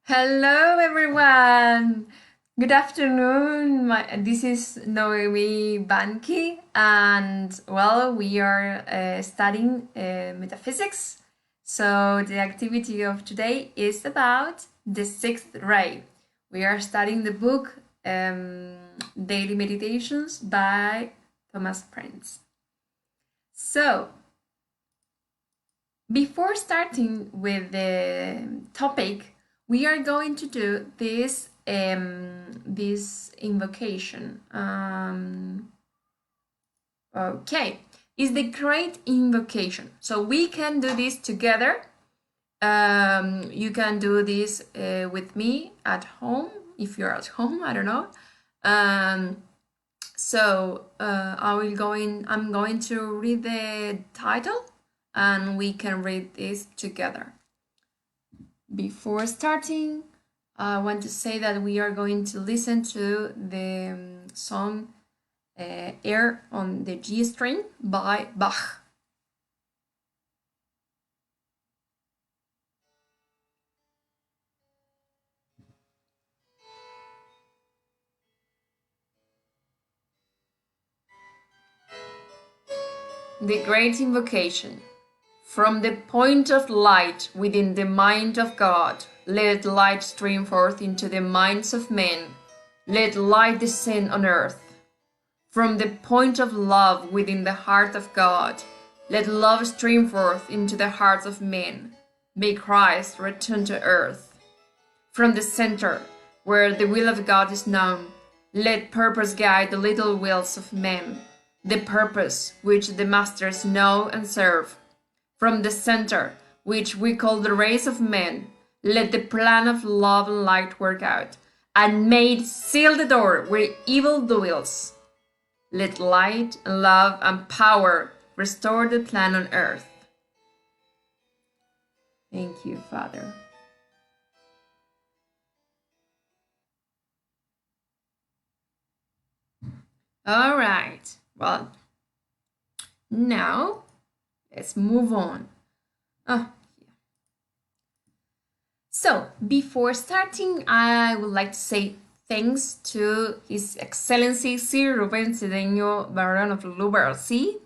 Hello, everyone. Good afternoon. This is Noemi Banchi, and we are studying metaphysics. So, the activity of today is about the sixth ray. We are studying the book Daily Meditations by Thomas Printz. So, before starting with the topic, we are going to do this invocation. Okay, is the great invocation. So we can do this together. You can do this with me at home if you're at home. I don't know. I'm going to read the title, and we can read this together. Before starting, I want to say that we are going to listen to the song Air on the G string by Bach. The Great Invocation. From the point of light within the mind of God, let light stream forth into the minds of men. Let light descend on earth. From the point of love within the heart of God, let love stream forth into the hearts of men. May Christ return to earth. From the center, where the will of God is known, let purpose guide the little wills of men, the purpose which the masters know and serve. From the center, which we call the race of men, let the plan of love and light work out, and may it seal the door where evil dwells. Let light and love and power restore the plan on earth. Thank you, Father. All right. Well, now let's move on. So, before starting, I would like to say thanks to His Excellency Sir Ruben Cedeño Baron of Lubercy,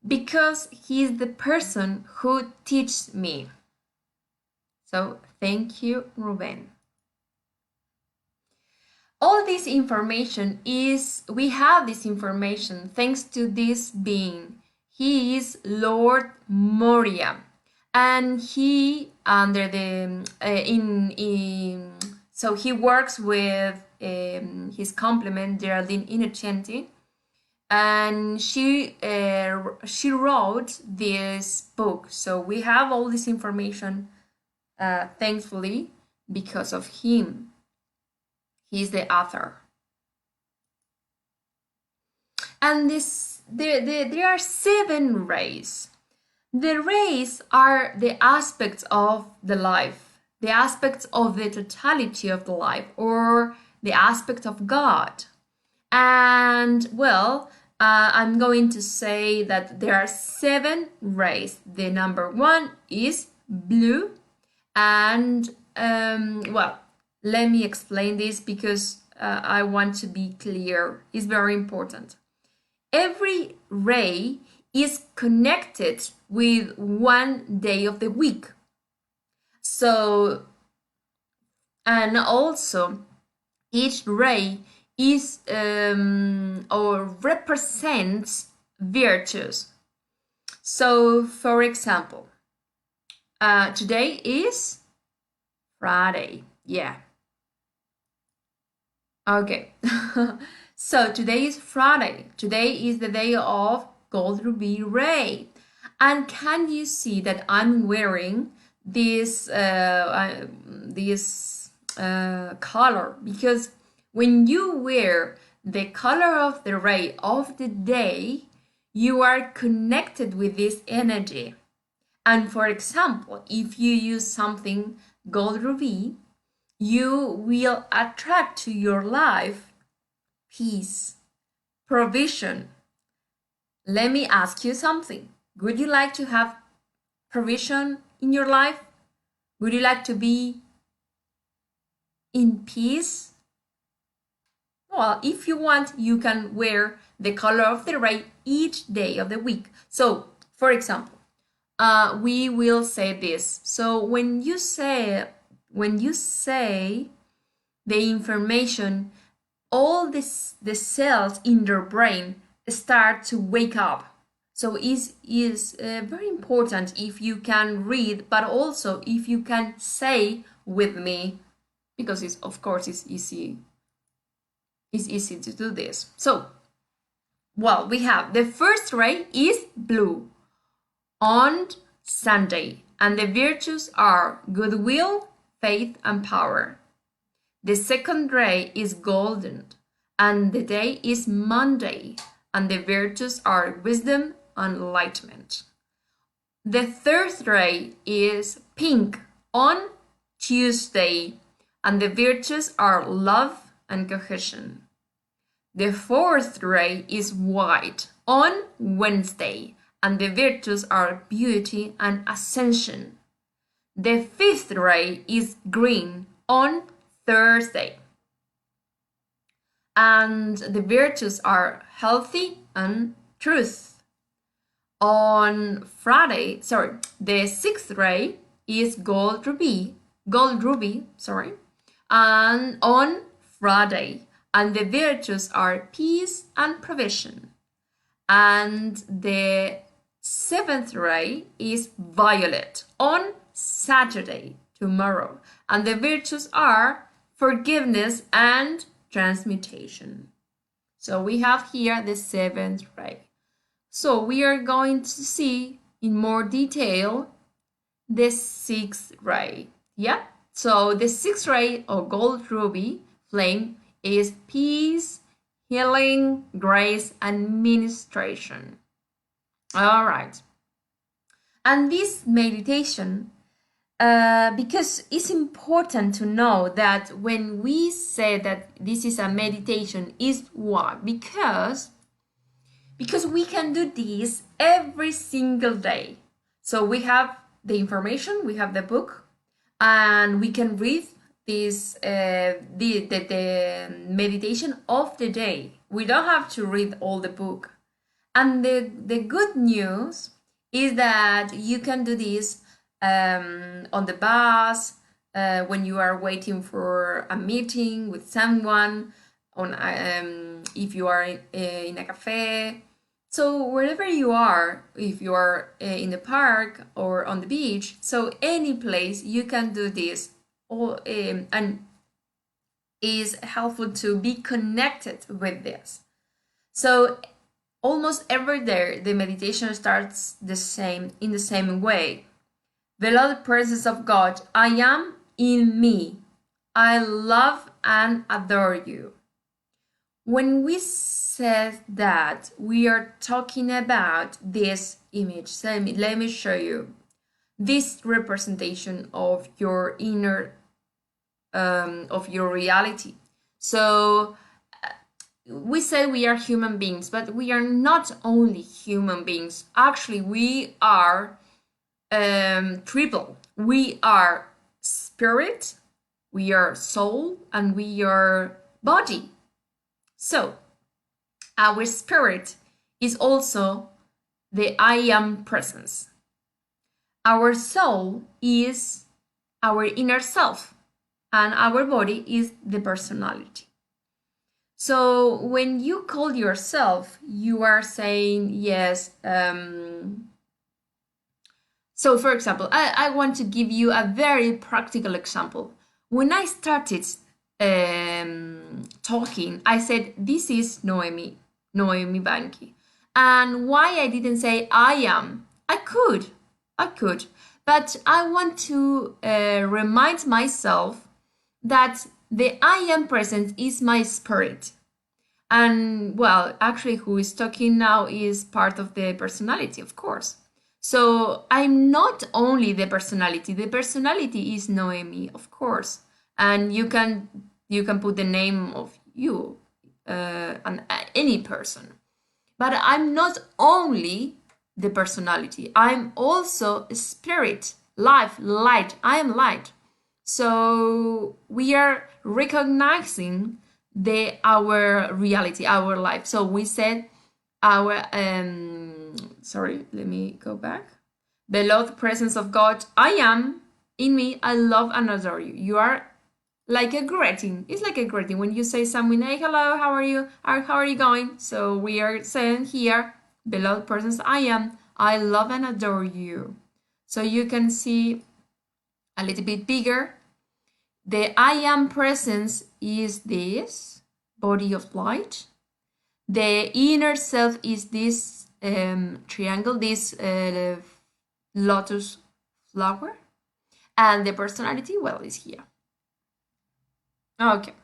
because he is the person who teaches me. So, thank you, Ruben. All this information we have this information thanks to this being. He is Lord Moria, and he under the so he works with his complement Geraldine Innocenti, and she wrote this book. So we have all this information, thankfully, because of him. He's the author. And there are 7 rays. The rays are the aspects of the life, the aspects of the totality of the life, or the aspect of God. And I'm going to say that there are 7 rays. The number 1 is blue, and let me explain this because I want to be clear. It's very important. Every ray is connected with one day of the week. So, and also each ray is or represents virtues. So, for example, today is Friday. Yeah. Okay. So today is Friday. Today is the day of Gold Ruby Ray. And can you see that I'm wearing this color? Because when you wear the color of the ray of the day, you are connected with this energy. And for example, if you use something gold ruby, you will attract to your life peace, provision. Let me ask you something. Would you like to have provision in your life? Would you like to be in peace. Well, if you want, you can wear the color of the ray each day of the week. So, for example, we will say this. So when you say the information, all the cells in your brain start to wake up. So is very important if you can read, but also if you can say with me, because it's easy. It's easy to do this. So, well, we have the first ray is blue on Sunday, and the virtues are goodwill, faith, and power. The second ray is golden, and the day is Monday, and the virtues are wisdom and enlightenment. The third ray is pink on Tuesday, and the virtues are love and cohesion. The fourth ray is white on Wednesday, and the virtues are beauty and ascension. The fifth ray is green on Thursday, and the virtues are healthy and truth. On Friday, the sixth ray is gold ruby, and on Friday, and the virtues are peace and provision. And the seventh ray is violet on Saturday, tomorrow, and the virtues are forgiveness and transmutation. So we have here the seventh ray. So we are going to see in more detail the sixth ray. Yeah. So the sixth ray or gold ruby flame is peace, healing, grace, and ministration. All right. And this meditation, because it's important to know that when we say that this is a meditation, is what? Because we can do this every single day. So we have the information, we have the book, and we can read this the meditation of the day. We don't have to read all the book. And the good news is that you can do this on the bus, when you are waiting for a meeting with someone, if you are in a cafe. So wherever you are, if you are in the park or on the beach, so any place you can do this. And is helpful to be connected with this. So almost every day the meditation starts in the same way. Beloved presence of God, I am in me. I love and adore you. When we said that, we are talking about this image. So let me show you this representation of your inner, of your reality. So we say we are human beings, but we are not only human beings. Actually, we are triple. We are spirit, we are soul, and we are body. So our spirit is also the I am presence. Our soul is our inner self, and our body is the personality. So when you call yourself, you are saying yes. So for example, I want to give you a very practical example. When I started talking, I said, this is Noemi Banchi. And why I didn't say I am? I could, but I want to remind myself that the I am present is my spirit. And well, actually who is talking now is part of the personality, of course. So I'm not only the personality is Noemi, of course. And you can put the name of you, and any person. But I'm not only the personality, I'm also spirit, life, light. I am light. So we are recognizing our reality, our life. So we said our sorry, let me go back. Beloved presence of God, I am in me, I love and adore you. You are like a greeting. It's like a greeting when you say something, hey, hello, how are you? How are you going? So we are saying here, beloved persons, I am, I love and adore you. So you can see a little bit bigger. The I am presence is this body of light. The inner self is this triangle, this lotus flower. And the personality, well, is here. Okay.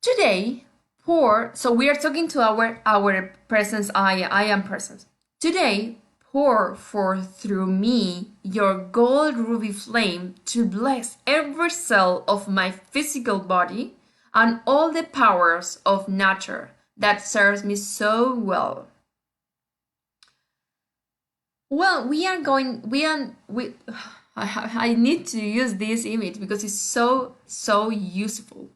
Today, so we are talking to our presence, I am presence. Today, pour forth through me your gold ruby flame to bless every cell of my physical body and all the powers of nature that serves me so well. Well, I need to use this image because it's so useful.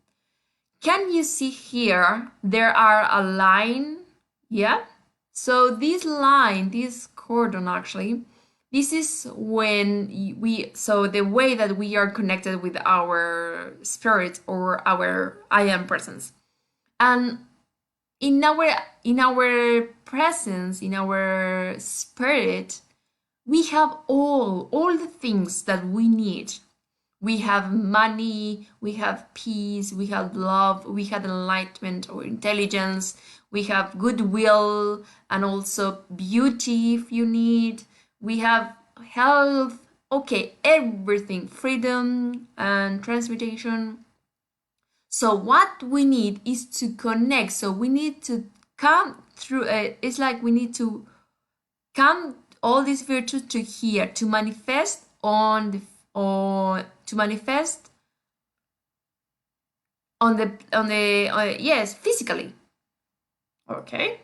Can you see here, there are a line, yeah? So this line, this cordon actually, this is when so the way that we are connected with our spirit or our I am presence. And in our presence, in our spirit, we have all the things that we need. We have money, we have peace, we have love, we have enlightenment or intelligence, we have goodwill and also beauty if you need. We have health, okay, everything, freedom and transmutation. So what we need is to connect. So we need to come through, it's like we need to come all these virtues to here to manifest yes, physically. Okay,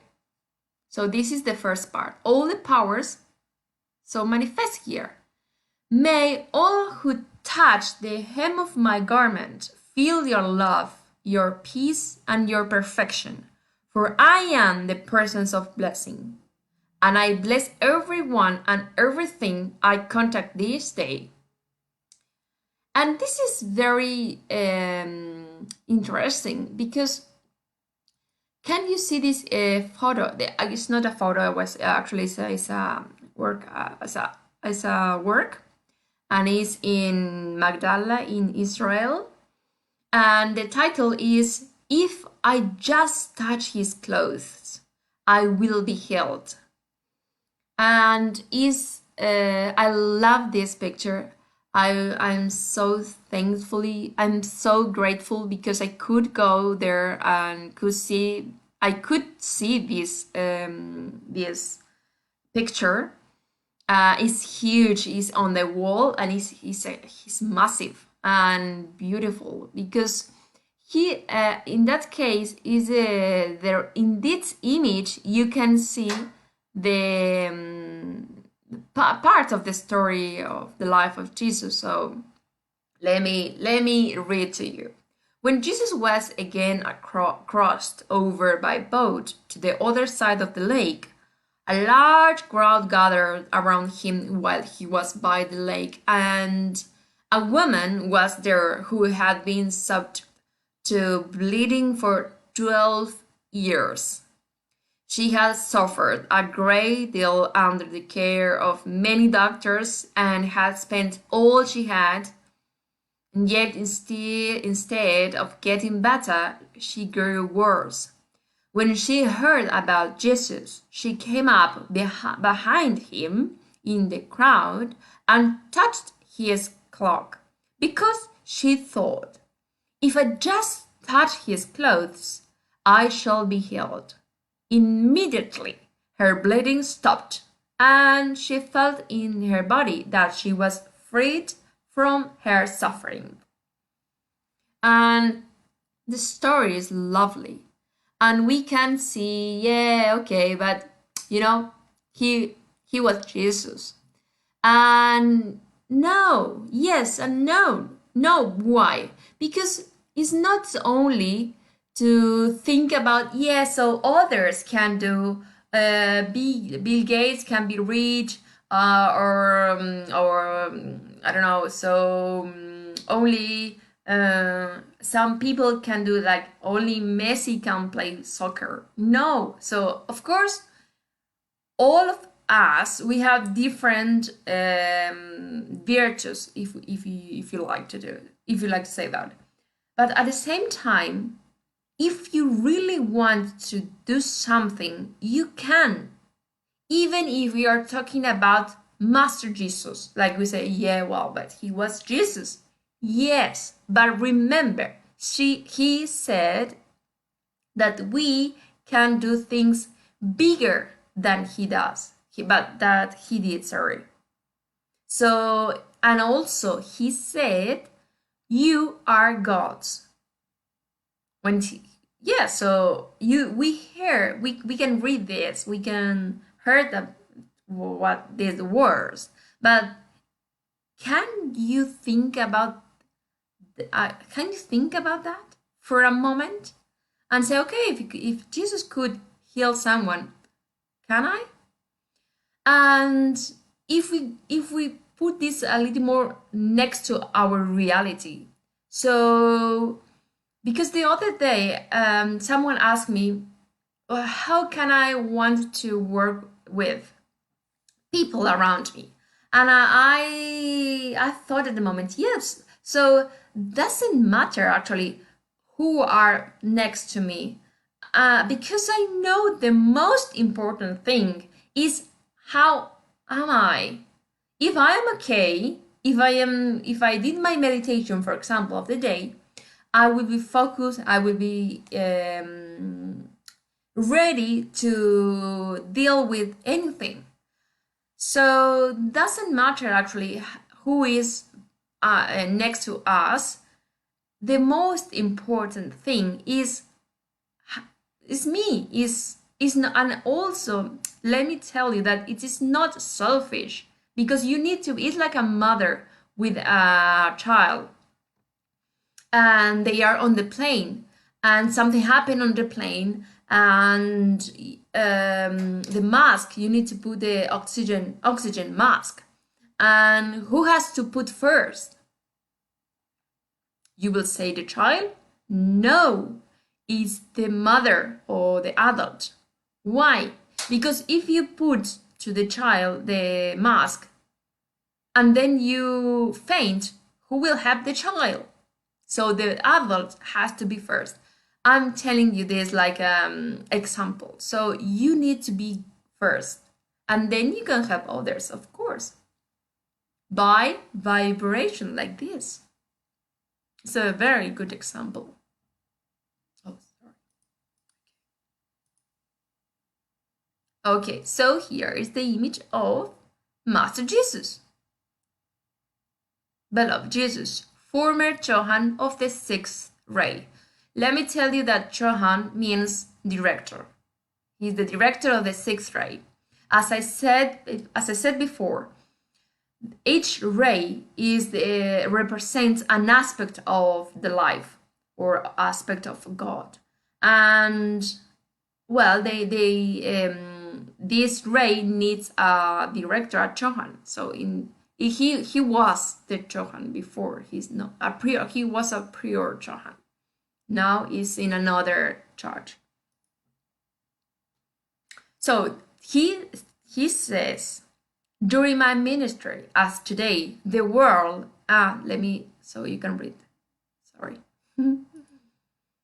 so this is the first part, all the powers, so manifest here. May all who touch the hem of my garment feel your love, your peace and your perfection, for I am the presence of blessing, and I bless everyone and everything I contact this day. And this is very interesting because can you see this photo? It's not a photo. It was actually it's a work as a work, and it's in Magdala in Israel. And the title is "If I Just Touch His Clothes, I Will Be Healed." And I love this picture. I'm so grateful because I could go there and I could see this picture. It's huge. It's on the wall and he's massive and beautiful because he in that case is there in this image you can see the part of the story of the life of Jesus. So let me read to you. When Jesus was again crossed over by boat to the other side of the lake, a large crowd gathered around him while he was by the lake, and a woman was there who had been subject to bleeding for 12 years. She had suffered a great deal under the care of many doctors and had spent all she had, and yet instead of getting better, she grew worse. When she heard about Jesus, she came up behind him in the crowd and touched his cloak, because she thought, if I just touch his clothes, I shall be healed. Immediately, her bleeding stopped, and she felt in her body that she was freed from her suffering. And the story is lovely. And we can see, yeah, okay, but he was Jesus. And no, yes and no. No, why? Because it's not only to think about, so others can do, Bill Gates can be rich, I don't know, so only some people can do, like only Messi can play soccer. No, so of course all of us, we have different virtues, if you like to do, if you like to say that. But at the same time, if you really want to do something, you can. Even if we are talking about Master Jesus, like we say, but he was Jesus. Yes, but remember, he said that we can do things bigger than he did, sorry. So, and also he said, you are gods. So we can read this, we can hear what these words, but can you think about that for a moment and say, okay, if Jesus could heal someone, can I? And if we put this a little more next to our reality, so because the other day someone asked me, how can I want to work with people around me? And I thought at the moment, yes, so doesn't matter actually who are next to me, because I know the most important thing is, how am I? If I am okay, if I did my meditation, for example, of the day, I will be focused, I will be ready to deal with anything. So doesn't matter actually who is next to us. The most important thing is me, is not, and also let me tell you that it is not selfish, because you need to, it's like a mother with a child and they are on the plane and something happened on the plane, and the mask, you need to put the oxygen mask, and who has to put first? You will say the child? No, it's the mother or the adult. Why? Because if you put to the child the mask and then you faint, who will help the child? So the adult has to be first. I'm telling you this like example. So you need to be first, and then you can help others, of course, by vibration like this. It's a very good example. Oh, sorry. Okay, so here is the image of Master Jesus. Beloved Jesus, former Chohan of the 6th ray. Let me tell you that Chohan means director. He's the director of the 6th ray. As I said before, each ray represents an aspect of the life or aspect of God, and well, this ray needs a director, a Chohan. So he was the Chohan before. He's not a prior. He was a prior Chohan. Now he's in another charge. So he says, during my ministry, as today, the world, so you can read, sorry.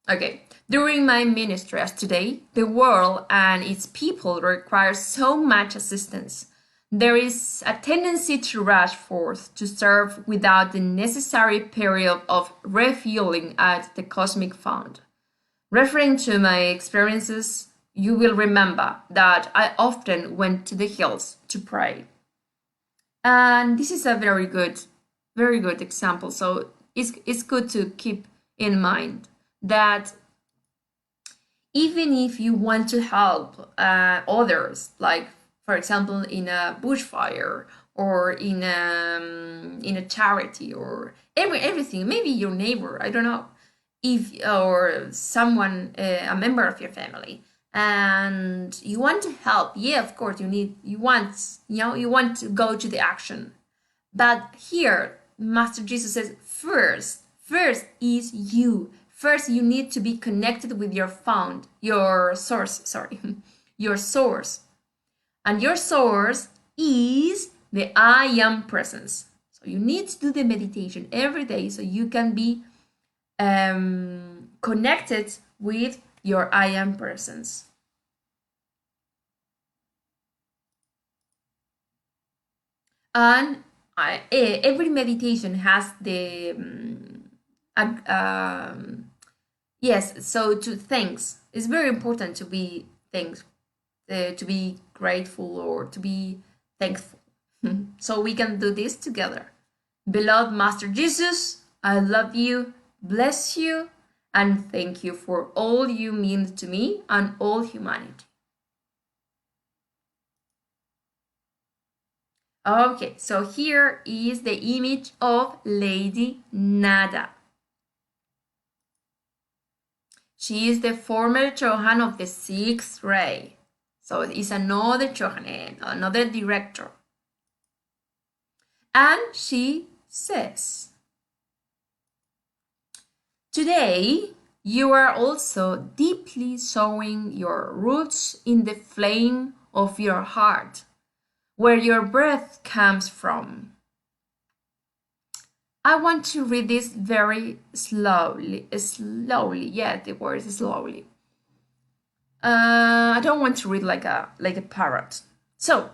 Okay, during my ministry as today, the world and its people require so much assistance. There is a tendency to rush forth to serve without the necessary period of refueling at the cosmic fund. Referring to my experiences, you will remember that I often went to the hills to pray. And this is a very good example. So it's good to keep in mind that even if you want to help others, like for example in a bushfire or in a charity, or everything. Maybe your neighbor, I don't know, if or someone, a member of your family, and you want to help. Yeah, of course, you want to go to the action. But here, Master Jesus says, first is you. First, you need to be connected with your source, sorry, your source. And your source is the I am presence. So you need to do the meditation every day so you can be connected with your I am presence. And every meditation has the yes. So to thanks, it's very important to be to be grateful or to be thankful. So we can do this together. Beloved Master Jesus, I love you, bless you, and thank you for all you mean to me and all humanity. Okay, so here is the image of Lady Nada. She is the former Chohan of the sixth ray. So it's another Chohan, another director. And she says, today you are also deeply sowing your roots in the flame of your heart, where your breath comes from. I want to read this very slowly. Yeah, the word is slowly. I don't want to read like a parrot. So,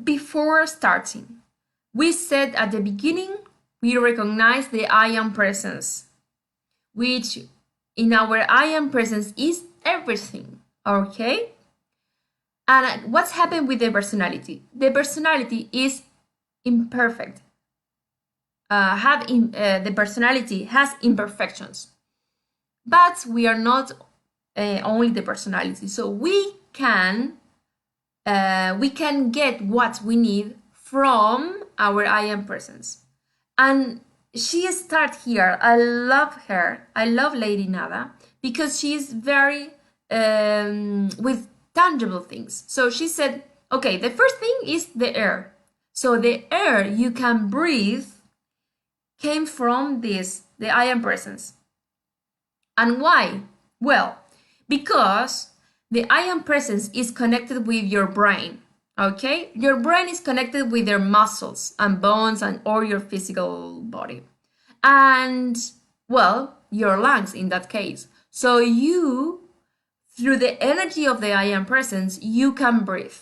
before starting, we said at the beginning we recognize the I am presence, which in our I am presence is everything. Okay. And what's happened with the personality? The personality is imperfect. The personality has imperfections, but we are not only the personality. So we can get what we need from our I am presence. And she starts here. I love her. I love Lady Nada because she's very with tangible things. So she said, okay, the first thing is the air. So the air you can breathe came from the I am presence. And why? Well, because the I am presence is connected with your brain. Okay? Your brain is connected with your muscles and bones or your physical body. And, well, your lungs in that case. So you, through the energy of the I am presence, you can breathe.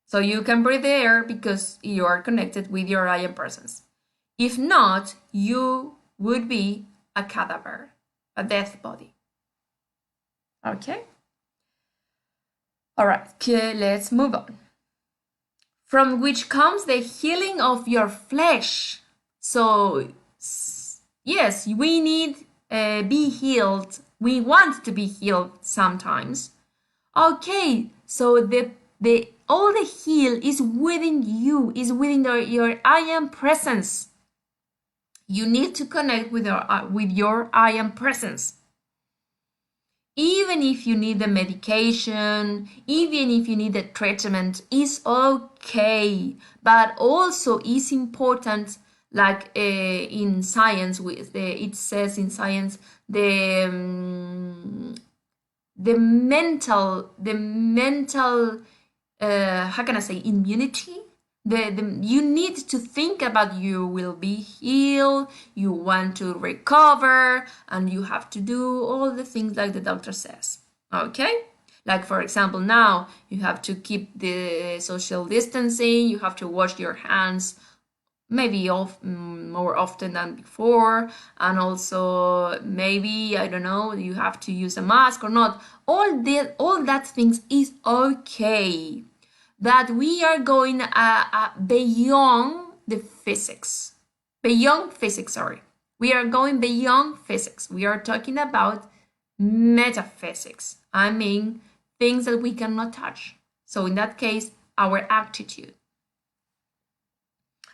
So you can breathe the air because you are connected with your I am presence. If not, you would be a cadaver, a dead body. Okay? All right, let's move on. From which comes the healing of your flesh. So, yes, we need be healed. We want to be healed sometimes. Okay, so all the heal is within you, is within your I am presence. You need to connect with your I am presence. Even if you need the medication, even if you need the treatment, is okay. But also is important, like in science, it says in science, the mental, how can I say, immunity. You need to think about you will be healed, you want to recover, and you have to do all the things like the doctor says. Okay? Like, for example, now you have to keep the social distancing, you have to wash your hands maybe more often than before, and also maybe, I don't know, you have to use a mask or not. All that things is okay. That we are going beyond the physics. Beyond physics, sorry. We are going beyond physics. We are talking about metaphysics. I mean, things that we cannot touch. So in that case, our attitude.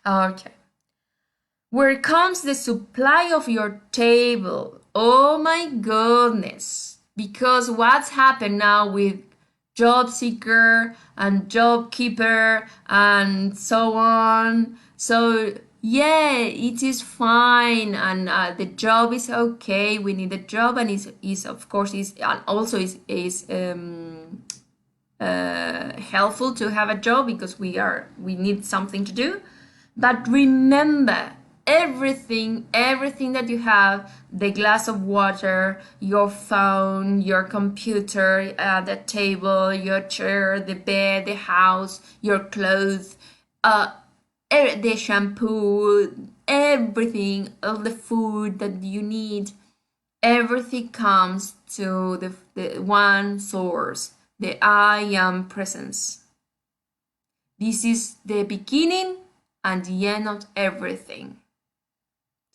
Okay. Where comes the supply of your table? Oh my goodness. Because what's happened now with job seeker and job keeper and so on. So yeah, it is fine, and the job is okay. We need a job, and is of course is and also is helpful to have a job because we need something to do. But remember, everything that you have, the glass of water, your phone, your computer, the table, your chair, the bed, the house, your clothes, the shampoo, everything, all the food that you need, everything comes to the one source, the I am presence. This is the beginning and the end of everything.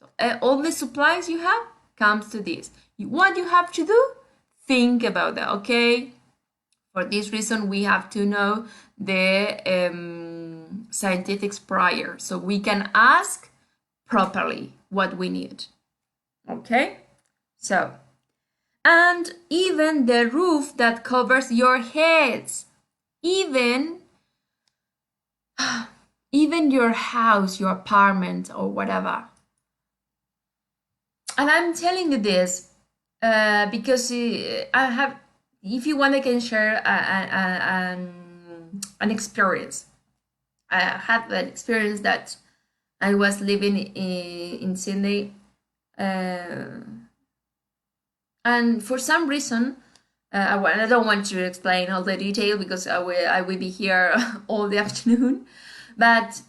So, all the supplies you have comes to this. What you have to do? Think about that, okay? For this reason, we have to know the scientifics prior, so we can ask properly what we need. Okay? So, and even the roof that covers your heads, even your house, your apartment, or whatever. And I'm telling you this because I have, if you want, I can share an experience. I had an experience that I was living in Sydney, and for some reason, I don't want to explain all the detail because I will be here all the afternoon, but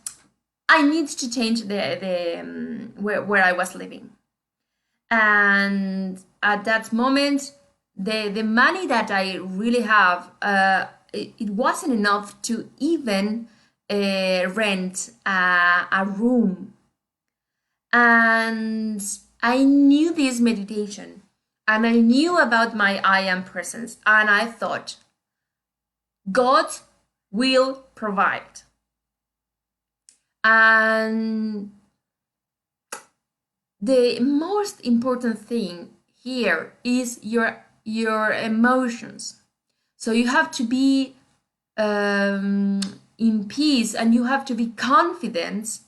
I need to change the where I was living. And at that moment, the money that I really have, it wasn't enough to even rent a room. And I knew this meditation, and I knew about my I am presence, and I thought, God will provide. And the most important thing here is your emotions. So you have to be in peace, and you have to be confident,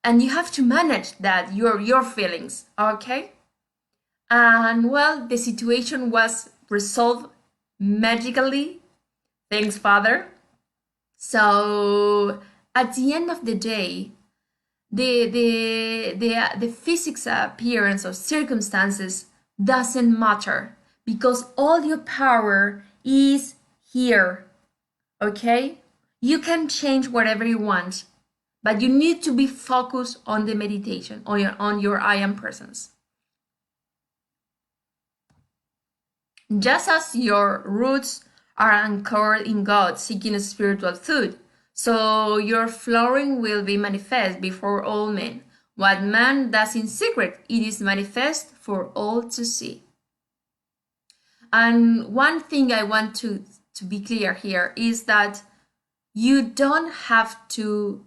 and you have to manage that your feelings, okay? And well, the situation was resolved magically. Thanks, Father. So at the end of the day, the physics appearance of circumstances doesn't matter because all your power is here. Okay? You can change whatever you want, but you need to be focused on the meditation, on your I am presence. Just as your roots are anchored in God, seeking spiritual food, so your flowering will be manifest before all men. What man does in secret, it is manifest for all to see. And one thing I want to be clear here is that you don't have to,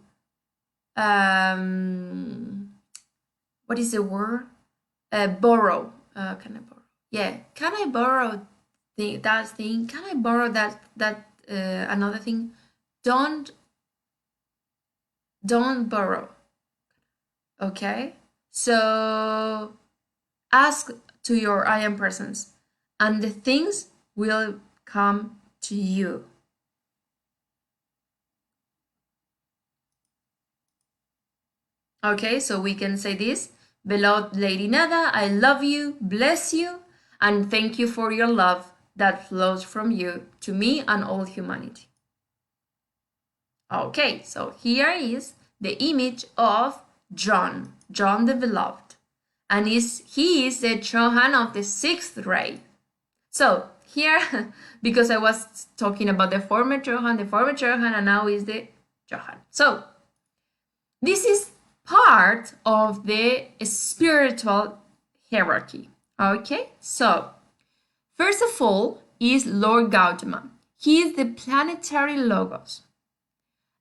what is the word? Borrow. Can I borrow? Yeah, can I borrow that thing? Can I borrow that another thing? Don't borrow. Okay? So ask to your I am presence, and the things will come to you. Okay, so we can say this. Beloved Lady Nada, I love you, bless you, and thank you for your love that flows from you to me and all humanity. Okay, so here is the image of John the Beloved. And he is the Johann of the 6th ray. So here, because I was talking about the former Johann, and now is the Johann. So this is part of the spiritual hierarchy. Okay, so first of all is Lord Gautama. He is the planetary logos.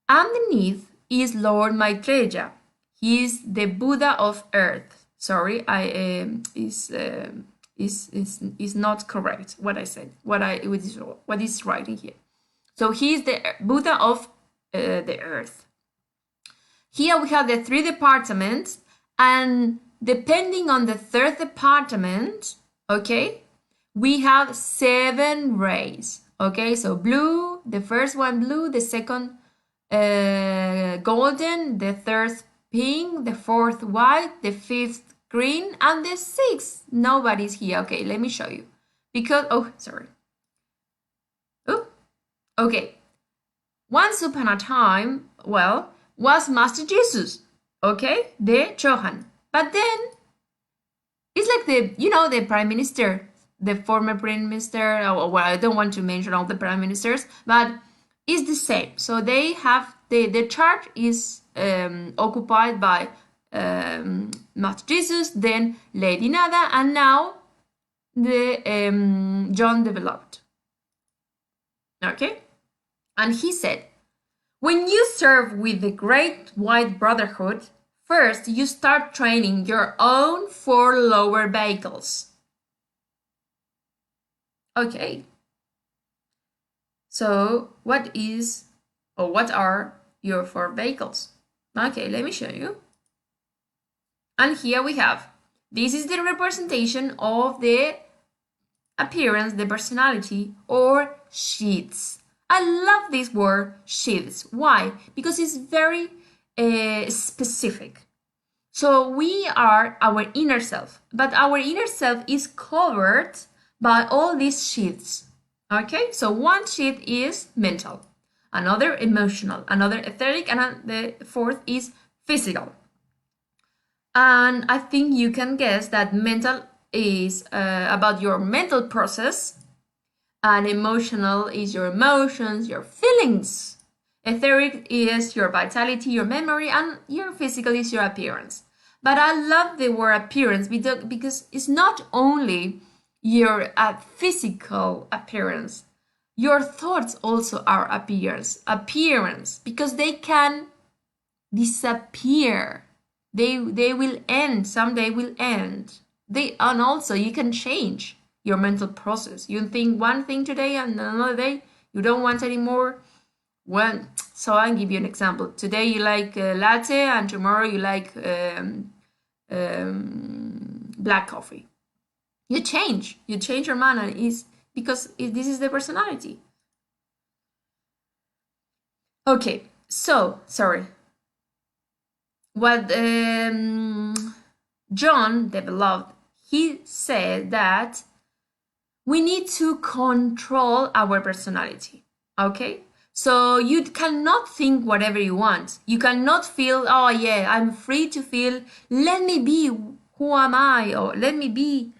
Underneath is Lord Maitreya. He is the Buddha of Earth. Sorry, is not correct what I said. What is writing here. So he is the Buddha of the Earth. Here we have the 3 departments, and depending on the 3rd department, okay, we have 7 rays. Okay, so blue, the first one blue, the second golden, the 3rd pink, the 4th white, the 5th green, and the 6th nobody's here. Okay, let me show you. Because, oh, sorry. Oh, okay. Once upon a time, well, was Master Jesus, okay, the Chohan. But then, it's like the Prime Minister, the former Prime Minister, well, I don't want to mention all the Prime Ministers, but it's the same. So they have, the charge is occupied by Master Jesus, then Lady Nada, and now the John the Beloved. Okay? And he said, when you serve with the Great White Brotherhood, first you start training your own 4 lower vehicles. Okay. So what are your 4 vehicles? Okay, let me show you. And here we have, this is the representation of the appearance, the personality, or sheaths. I love this word, sheaths. Why? Because it's very specific. So we are our inner self, but our inner self is covered by all these sheaths. Okay, so one sheath is mental, another emotional, another etheric, and the 4th is physical. And I think you can guess that mental is about your mental process, and emotional is your emotions, your feelings. Etheric is your vitality, your memory, and your physical is your appearance. But I love the word appearance because it's not only your physical appearance. Your thoughts also are appearance, because they can disappear. They will end. Someday will end. And also you can change your mental process. You think one thing today and another day you don't want anymore. Well, so I'll give you an example. Today you like latte and tomorrow you like black coffee. You change your mind, and it's because this is the personality. Okay, so sorry. What John the Beloved, he said that we need to control our personality. Okay, so you cannot think whatever you want. You cannot feel, oh yeah, I'm free to feel. Let me be. Who am I? Or let me be.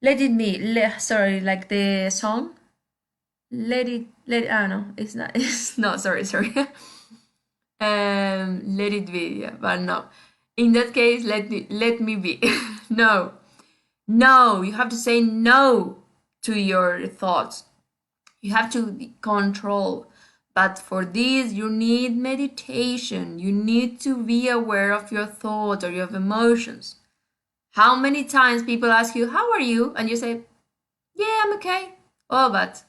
Let it be. Sorry, like the song. Let it. I don't know. It's not. It's not. Sorry. Let it be. Yeah, but no. In that case, let me be. No. You have to say no to your thoughts. You have to control. But for this, you need meditation. You need to be aware of your thoughts or your emotions. How many times people ask you, how are you? And you say, yeah, I'm okay. Oh, but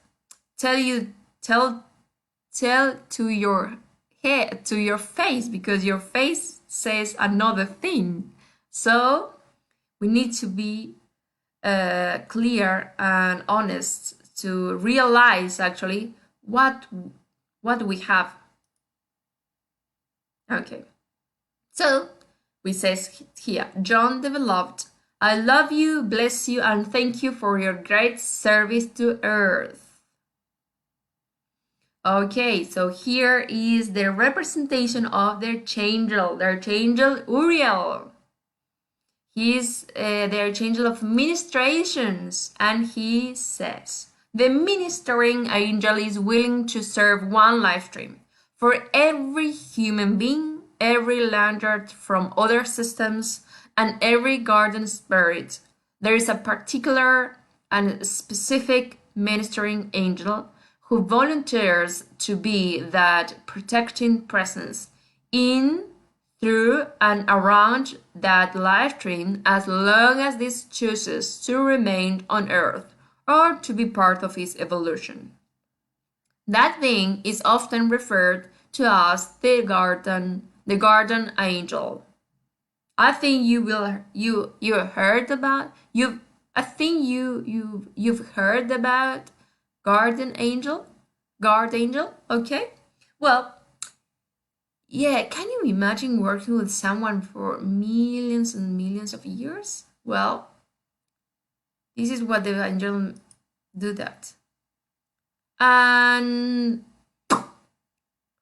tell to your head, to your face, because your face says another thing. So we need to be clear and honest to realize actually what we have. Okay. So we says here, John the Beloved, I love you, bless you, and thank you for your great service to Earth. Okay, so here is the representation of their archangel Uriel. He's the archangel of ministrations, and he says, the ministering angel is willing to serve one life stream for every human being, every lantern from other systems, and every garden spirit. There is a particular and specific ministering angel who volunteers to be that protecting presence in, through, and around that live stream as long as this chooses to remain on Earth or to be part of its evolution. That being is often referred to as the guardian angel. I think you've heard about you've heard about guardian angel, guard angel. Okay, well, yeah. Can you imagine working with someone for millions and millions of years? Well, this is what the angel do that. And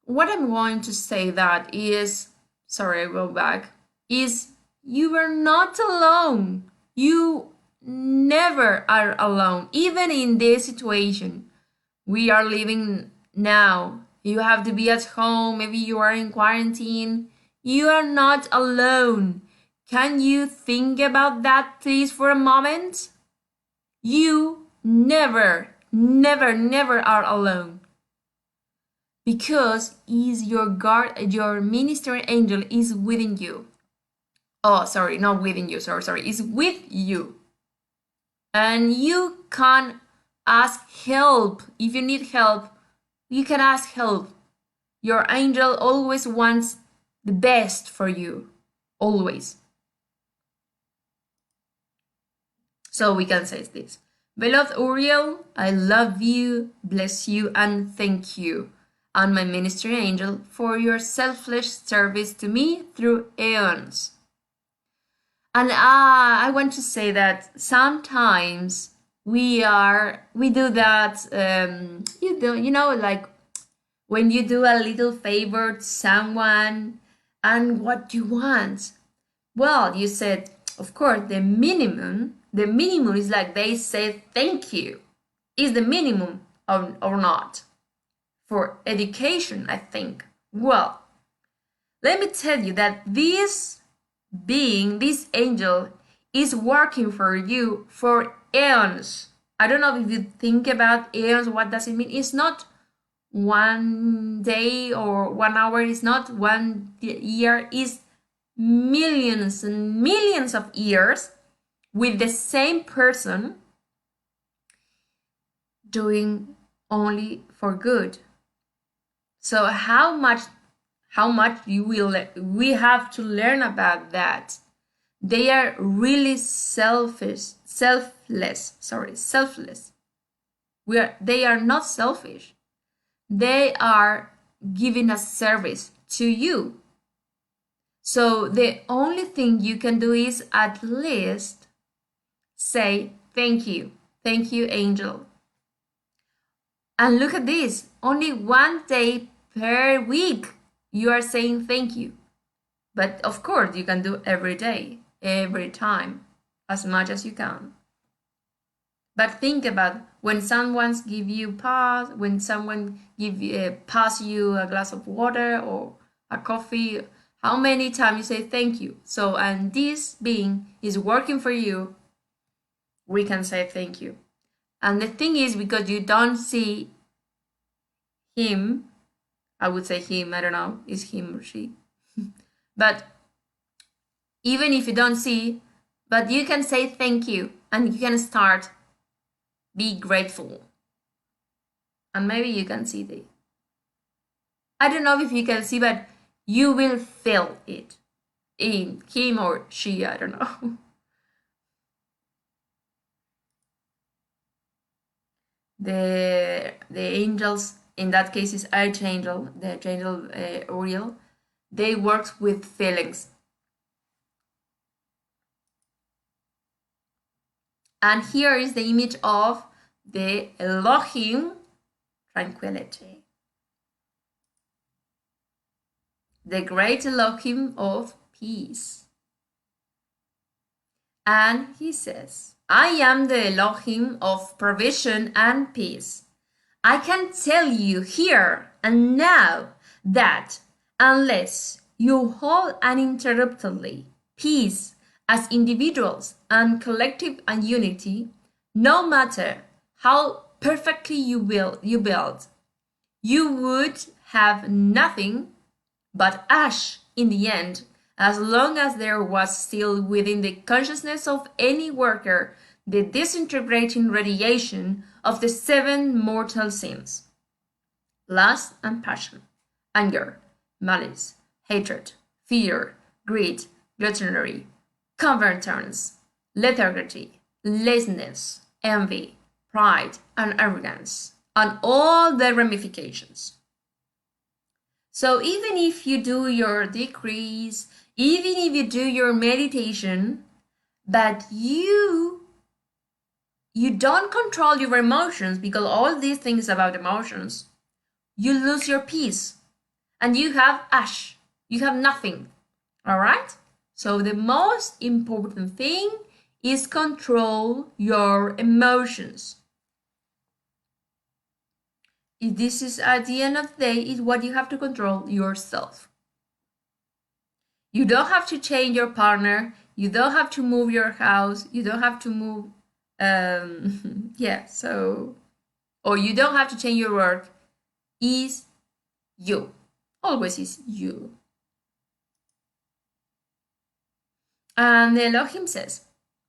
what I'm going to say that is, sorry, I go back, is you are not alone. You never are alone, even in this situation we are living now. You have to be at home, maybe you are in quarantine. You are not alone. Can you think about that, please, for a moment? You never, never, never are alone. Because is your ministering angel is within you. Oh, sorry, not within you, sorry, is with you. And you can ask help. If you need help, you can ask help. Your angel always wants the best for you. Always. So we can say this. Beloved Uriel, I love you, bless you, and thank you, and my ministry angel, for your selfless service to me through eons. And I want to say that sometimes we do that. You know, like when you do a little favor to someone, and what you want. Well, you said, of course, the minimum is like they say thank you. Is the minimum or not? For education, I think. Well, let me tell you that this angel is working for you for eons. I don't know if you think about eons, what does it mean? It's not 1 day or 1 hour, it's not 1 year, it's millions and millions of years with the same person doing only for good. So how much we have to learn about that. They are really selfless. They are not selfish. They are giving a service to you. So the only thing you can do is at least say thank you. Thank you, angel. And look at this, only 1 day per week you are saying thank you. But of course you can do every day, every time, as much as you can. But think about when someone give you pass, when someone pass you a glass of water or a coffee, how many times you say thank you. So, and this being is working for you, we can say thank you. And the thing is, because you don't see him, I would say him, I don't know, is him or she. But even if you don't see, but you can say thank you and you can start, be grateful. And maybe you can see the, I don't know if you can see, but you will feel it in him or she, I don't know. The angels, in that case is Archangel, the Archangel Uriel, they work with feelings. And here is the image of the Elohim, tranquility. The great Elohim of peace. And he says, I am the Elohim of provision and peace. I can tell you here and now that unless you hold uninterruptedly peace as individuals and collective and unity, no matter how perfectly you build, you would have nothing but ash in the end, as long as there was still within the consciousness of any worker the disintegrating radiation of the 7 mortal sins: lust and passion, anger, malice, hatred, fear, greed, gluttony, covetousness, lethargy, laziness, envy, pride, and arrogance, and all their ramifications. So even if you do your decrees, even if you do your meditation, but you don't control your emotions, because all these things about emotions, you lose your peace and you have ash, you have nothing. All right? So the most important thing is control your emotions. If this is at the end of the day, is what you have to control yourself. You don't have to change your partner, you don't have to move your house, you don't have to move or you don't have to change your work. Is you. Always is you. And Elohim says,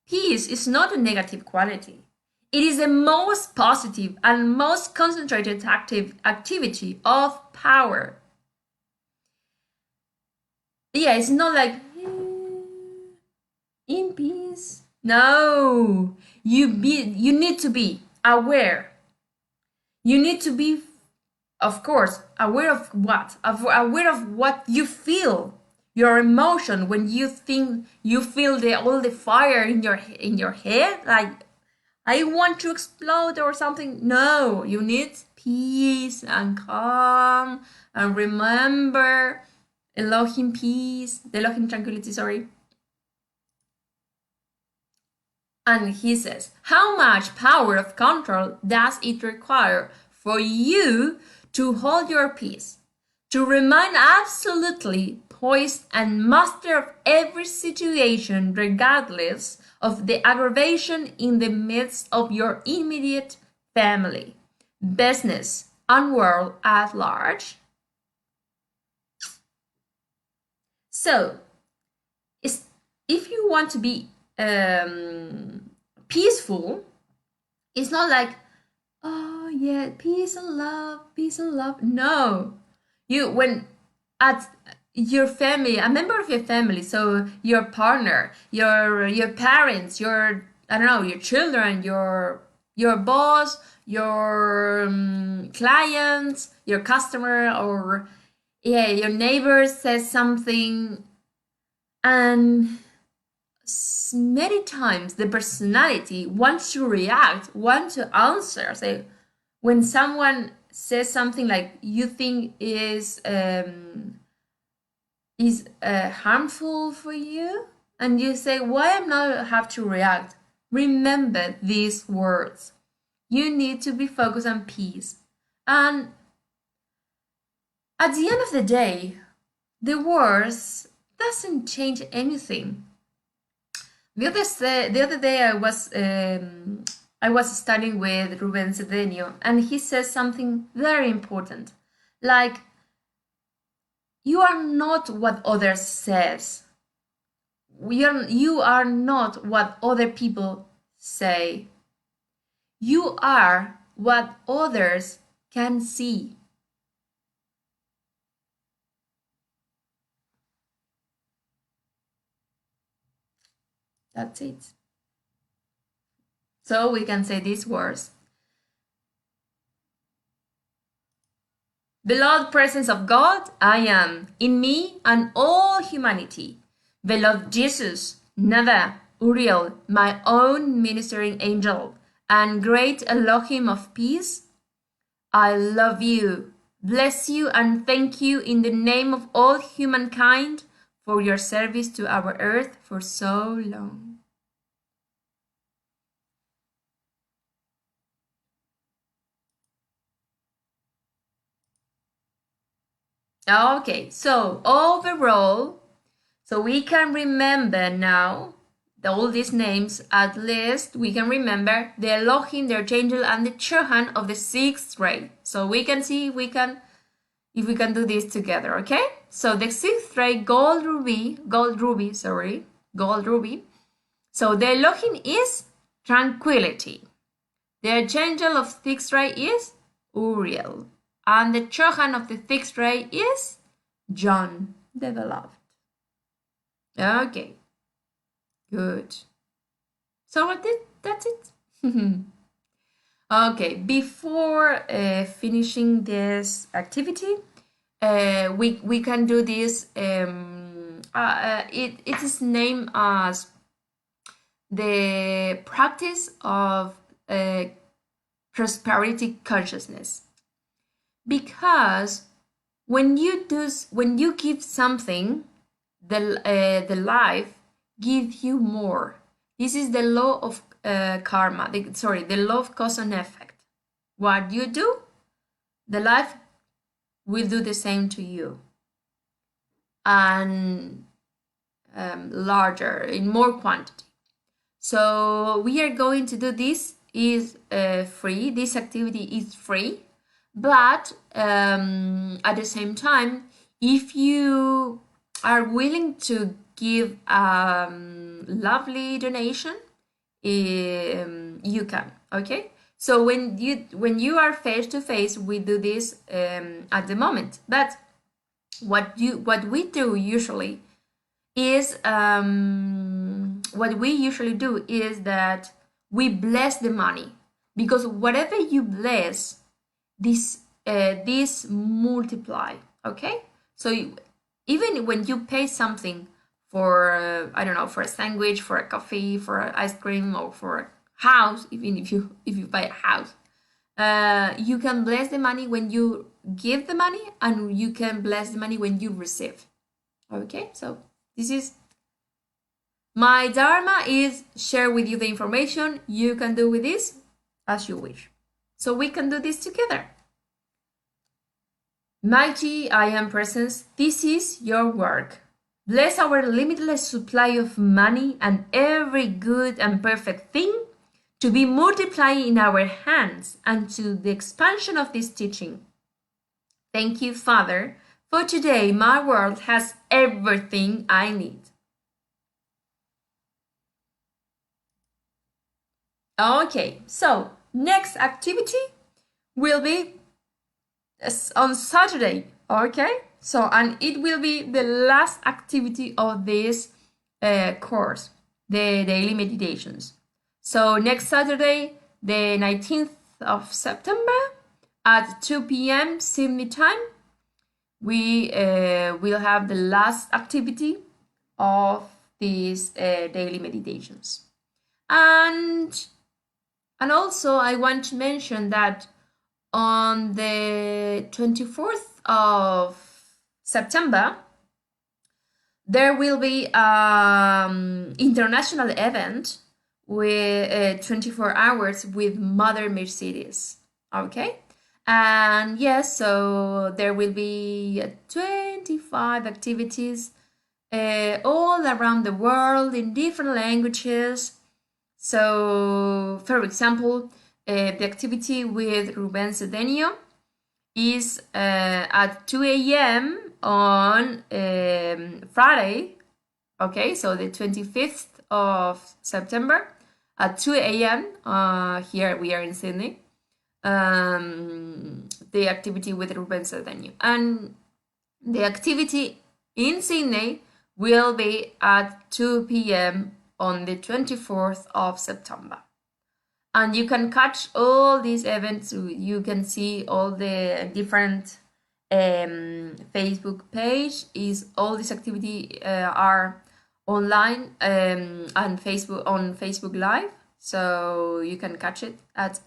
peace is not a negative quality. It is the most positive and most concentrated activity of power. Yeah, it's not like in peace. No, you need to be aware. You need to be, of course, aware of what? Aware of what you feel, your emotion when you think you feel all the fire in your head, like I want to explode or something. No, you need peace and calm and remember Elohim peace, the Elohim tranquility, sorry. And he says, how much power of control does it require for you to hold your peace, to remain absolutely poised and master of every situation, regardless of the aggravation in the midst of your immediate family, business, and world at large? So, if you want to be peaceful, it's not like, oh yeah, peace and love. No, when at your family, a member of your family, so your partner, your parents, your children, your boss, your clients, your customer, or your neighbor says something, and many times the personality wants to react, wants to answer. Say, when someone says something like you think is harmful for you, and you say, why am I not have to react? Remember these words. You need to be focused on peace. And at the end of the day, the words doesn't change anything. The other day I was studying with Ruben Cedeño, and he says something very important, like, you are not what others says. You are not what other people say. You are what others can see. That's it. So we can say these words. Beloved presence of God, I am in me and all humanity. Beloved Jesus, Nava, Uriel, my own ministering angel, and great Elohim of peace, I love you, bless you, and thank you in the name of all humankind for your service to our earth for so long. Okay, so overall, so we can remember now all these names. At least we can remember the Elohim, the Archangel, and the Chohan of the 6th ray. So we can see, we can if we can do this together, okay? So the sixth ray, gold ruby. So the Elohim is tranquility. The archangel of sixth ray is Uriel. And the Chohan of the sixth ray is John, the beloved. Okay, good. So that's it. Okay, before finishing this activity, we can do this. It is named as the practice of prosperity consciousness, because when you give something, the life gives you more. This is the law of karma. The law of cause and effect. What you do, the life will do the same to you, and larger, in more quantity. So we are going to do this. Is free. This activity is free, but at the same time, if you are willing to give a lovely donation, you can. Okay. So when you are face to face, we do this at the moment. But what we do usually is that we bless the money, because whatever you bless, this multiply. Okay. So even when you pay something for I don't know, for a sandwich, for a coffee, for ice cream, or for a house, even if you buy a house, you can bless the money when you give the money, and you can bless the money when you receive. Okay, so this is my dharma, is share with you the information. You can do with this as you wish. So we can do this together. Mighty I Am Presence, this is your work. Bless our limitless supply of money and every good and perfect thing to be multiplied in our hands and to the expansion of this teaching. Thank you, Father, for today my world has everything I need. Okay, so next activity will be on Saturday, okay? So, and it will be the last activity of this course, the daily meditations. So next Saturday, the 19th of September at 2 p.m. Sydney time, we will have the last activity of these daily meditations. And also I want to mention that on the 24th of September, there will be an international event with 24 hours with Mother Mercedes. Okay? And yes, so there will be 25 activities all around the world in different languages. So, for example, the activity with Ruben Cedeño is at 2 a.m. on Friday. Okay, so the 25th of September at 2 a.m. Here we are in Sydney. The activity with Ruben Cedeño. And the activity in Sydney will be at 2 p.m. on the 24th of September. And you can catch all these events. You can see all the different Facebook page. All these activities are online and on Facebook Live. So you can catch it at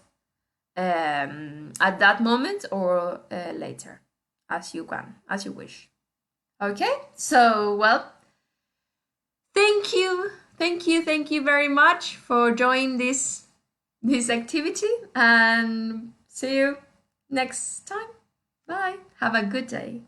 that moment or later, as you wish. Okay, so well, thank you very much for joining this activity, and see you next time. Bye. Have a good day.